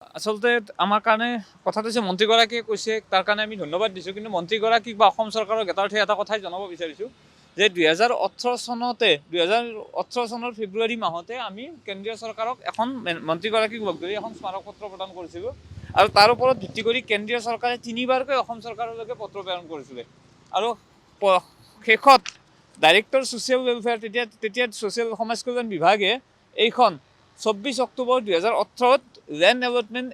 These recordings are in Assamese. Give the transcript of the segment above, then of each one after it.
আচলতে আমাৰ কাৰণে কথাটো যে মন্ত্ৰীগৰাকীয়ে কৈছে তাৰ কাৰণে আমি ধন্যবাদ দিছোঁ, কিন্তু মন্ত্ৰীগৰাকীক বা অসম চৰকাৰৰ জ্ঞাতাৰ্থে এটা কথাই জনাব বিচাৰিছোঁ যে 2018 চনৰ ফেব্ৰুৱাৰী মাহতে আমি কেন্দ্ৰীয় চৰকাৰক এখন মন্ত্ৰীগৰাকীক লগ ধৰি এখন স্মাৰকপত্ৰ প্ৰদান কৰিছিলোঁ আৰু তাৰ ওপৰত ভিত্তি কৰি কেন্দ্ৰীয় চৰকাৰে 3বাৰকৈ অসম চৰকাৰলৈকে পত্ৰ প্ৰেৰণ কৰিছিলে আৰু শেষত ডাইৰেক্টৰ ছ'চিয়েল ৱেলফেয়াৰ তেতিয়া ছ'চিয়েল সমাজ কল্যাণ বিভাগে এইখন 24 October 2018 land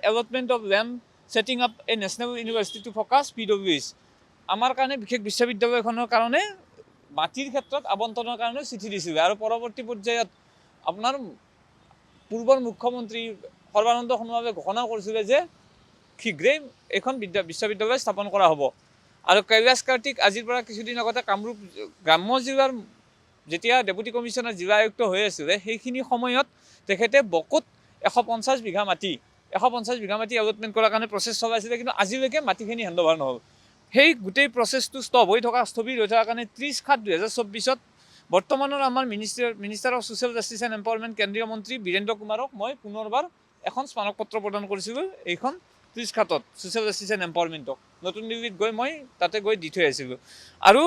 allotment of land setting up a national university to focus PWS আমাৰ কাৰণে বিশেষ বিশ্ববিদ্যালয়খনৰ কাৰণে মাটিৰ ক্ষেত্ৰত আবণ্টনৰ কাৰণে চিঠি দিছিলে আৰু পৰৱৰ্তী পৰ্যায়ত আপোনাৰ পূৰ্বৰ মুখ্যমন্ত্ৰী সৰ্বানন্দ সোণোৱালে ঘোষণা কৰিছিলে যে শীঘ্ৰেই এইখন বিশ্ববিদ্যালয় স্থাপন কৰা হ'ব আৰু কৈলাশ কাৰ্তিক আজিৰ পৰা কিছুদিন আগতে কামৰূপ গ্ৰাম্য জিলাৰ যেতিয়া ডেপুটি কমিশ্যনাৰ জিলা আয়ুক্ত হৈ আছিলে সেইখিনি সময়ত তেখেতে বকুত 150 বিঘা মাটি এলটমেণ্ট কৰাৰ কাৰণে প্ৰচেছ চলাইছিলে, কিন্তু আজিলৈকে মাটিখিনি হেণ্ডঅভাৰ নহ'ল। সেই গোটেই প্ৰচেছটো স্থবিৰ হৈ থকাৰ কাৰণে 30/7/2024 বৰ্তমানৰ আমাৰ minister of social justice and empowerment কেন্দ্ৰীয় মন্ত্ৰী বীৰেন্দ্ৰ কুমাৰক মই পুনৰবাৰ এখন স্মাৰকপত্ৰ প্ৰদান কৰিছিলোঁ এইখন 30/7 ছ'চিয়েল জাষ্টিছ এণ্ড এম্পাৱাৰমেণ্টক নতুন দিল্লীত গৈ মই তাতে গৈ দি থৈ আহিছিলোঁ আৰু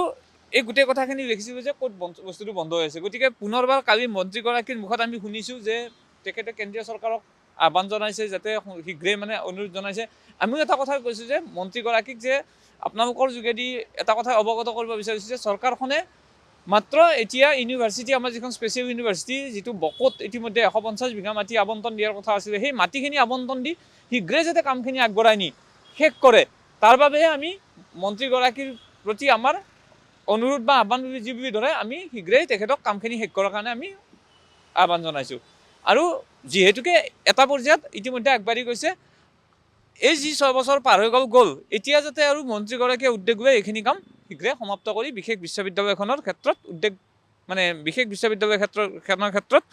এই গোটেই কথাখিনি লিখিছিলোঁ যে ক'ত বস্তুটো বন্ধ হৈ আছে। গতিকে পুনৰবাৰ কালি মন্ত্ৰীগৰাকীৰ মুখত আমি শুনিছোঁ যে তেখেতে কেন্দ্ৰীয় চৰকাৰক আহ্বান জনাইছে যাতে শীঘ্ৰেই অনুৰোধ জনাইছে। আমিও এটা কথা কৈছোঁ যে মন্ত্ৰীগৰাকীক যে আপোনালোকৰ যোগেদি এটা কথা অৱগত কৰিব বিচাৰিছোঁ যে চৰকাৰখনে মাত্ৰ এতিয়া ইউনিভাৰ্চিটি আমাৰ যিখন স্পেচিয়েল ইউনিভাৰ্চিটি যিটো বকত ইতিমধ্যে 150 বিঘা মাটি আবণ্টন দিয়াৰ কথা আছিলে, সেই মাটিখিনি আবণ্টন দি শীঘ্ৰেই যাতে কামখিনি আগবঢ়াই নি শেষ কৰে তাৰ বাবেহে আমি মন্ত্ৰীগৰাকীৰ প্ৰতি আমাৰ অনুৰোধ বা আহ্বান যি বুলি ধৰে আমি শীঘ্ৰেই তেখেতক কামখিনি শেষ কৰাৰ কাৰণে আমি আহ্বান জনাইছোঁ আৰু যিহেতুকে এটা পৰ্যায়ত ইতিমধ্যে আগবাঢ়ি গৈছে এই যি 6 বছৰ পাৰ হৈ গ'ল এতিয়া যাতে আৰু মন্ত্ৰীগৰাকীয়ে উদ্যোগ লৈ এইখিনি কাম শীঘ্ৰে সমাপ্ত কৰি বিশেষ বিশ্ববিদ্যালয়খনৰ ক্ষেত্ৰত বিশেষ বিশ্ববিদ্যালয়খনৰ ক্ষেত্ৰত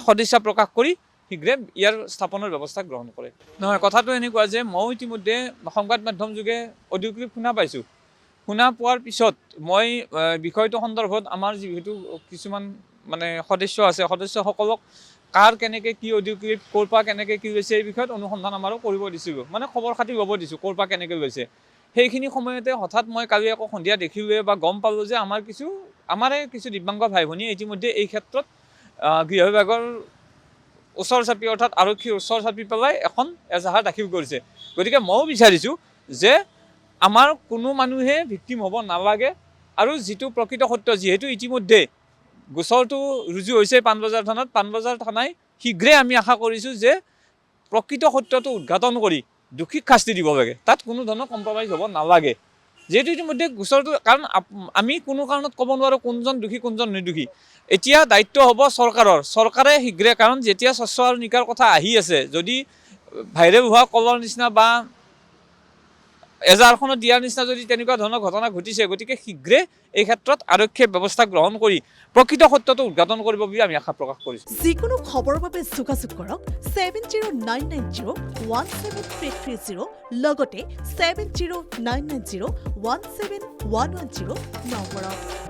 সদিচ্ছা প্ৰকাশ কৰি শীঘ্ৰে ইয়াৰ স্থাপনৰ ব্যৱস্থা গ্ৰহণ কৰে। নহয়, কথাটো এনেকুৱা যে ময়ো ইতিমধ্যে সংবাদ মাধ্যম যোগে অডিঅ' ক্লিপ শুনা পোৱাৰ পিছত মই বিষয়টো সন্দৰ্ভত আমাৰ যিহেতু কিছুমান সদস্য আছে সদস্যসকলক কাৰ কেনেকৈ কি অডিঅ' ক্লিপ ক'ৰ পৰা কেনেকৈ কি লৈছে এই বিষয়ত অনুসন্ধান আমাৰো কৰিব দিছিলোঁ, খবৰ খাতি ল'ব দিছোঁ ক'ৰ পৰা কেনেকৈ লৈছে। সেইখিনি সময়তে হঠাৎ মই কালি আকৌ সন্ধিয়া দেখিলোৱে বা গম পালোঁ যে আমাৰে কিছু দিব্যাংগ ভাই ভনীয়ে ইতিমধ্যে এই ক্ষেত্ৰত গৃহ বিভাগৰ ওচৰ চাপি অৰ্থাৎ আৰক্ষীৰ ওচৰ চাপি পেলাই এখন এজাহাৰ দাখিল কৰিছে। গতিকে ময়ো বিচাৰিছোঁ যে আমাৰ কোনো মানুহে ভিক্টিম হ'ব নালাগে আৰু যিটো প্ৰকৃত সত্য যিহেতু ইতিমধ্যে গোচৰটো ৰুজু হৈছে পাণবজাৰ থানাই শীঘ্ৰেই আমি আশা কৰিছোঁ যে প্ৰকৃত সত্যটো উদঘাটন কৰি দোষীক শাস্তি দিব লাগে, তাত কোনো ধৰণৰ কম্প্ৰমাইজ হ'ব নালাগে। যিহেতু ইতিমধ্যে গোচৰটো কাৰণ আমি কোনো কাৰণত ক'ব নোৱাৰোঁ কোনজন দোষী কোনজন নিৰ্দোষী। এতিয়া দায়িত্ব হ'ব চৰকাৰে শীঘ্ৰে, কাৰণ যেতিয়া স্বচ্ছ আৰু নিকাৰ কথা আহি আছে, যদি ভাইৰেল হোৱা কলৰ নিচিনা বা এজাহাৰখনত দিয়াৰ নিচিনা যদি তেনেকুৱা ধৰণৰ ঘটনা ঘটিছে, গতিকে শীঘ্ৰে এই ক্ষেত্ৰত আৰক্ষীয়ে ব্যৱস্থা গ্ৰহণ কৰি প্ৰকৃত সত্যটো উদঘাটন কৰিব বুলি আমি আশা প্ৰকাশ কৰিছোঁ। যিকোনো খবৰৰ বাবে যোগাযোগ কৰক 7099017330 লগতে 7099017110 নম্বৰত।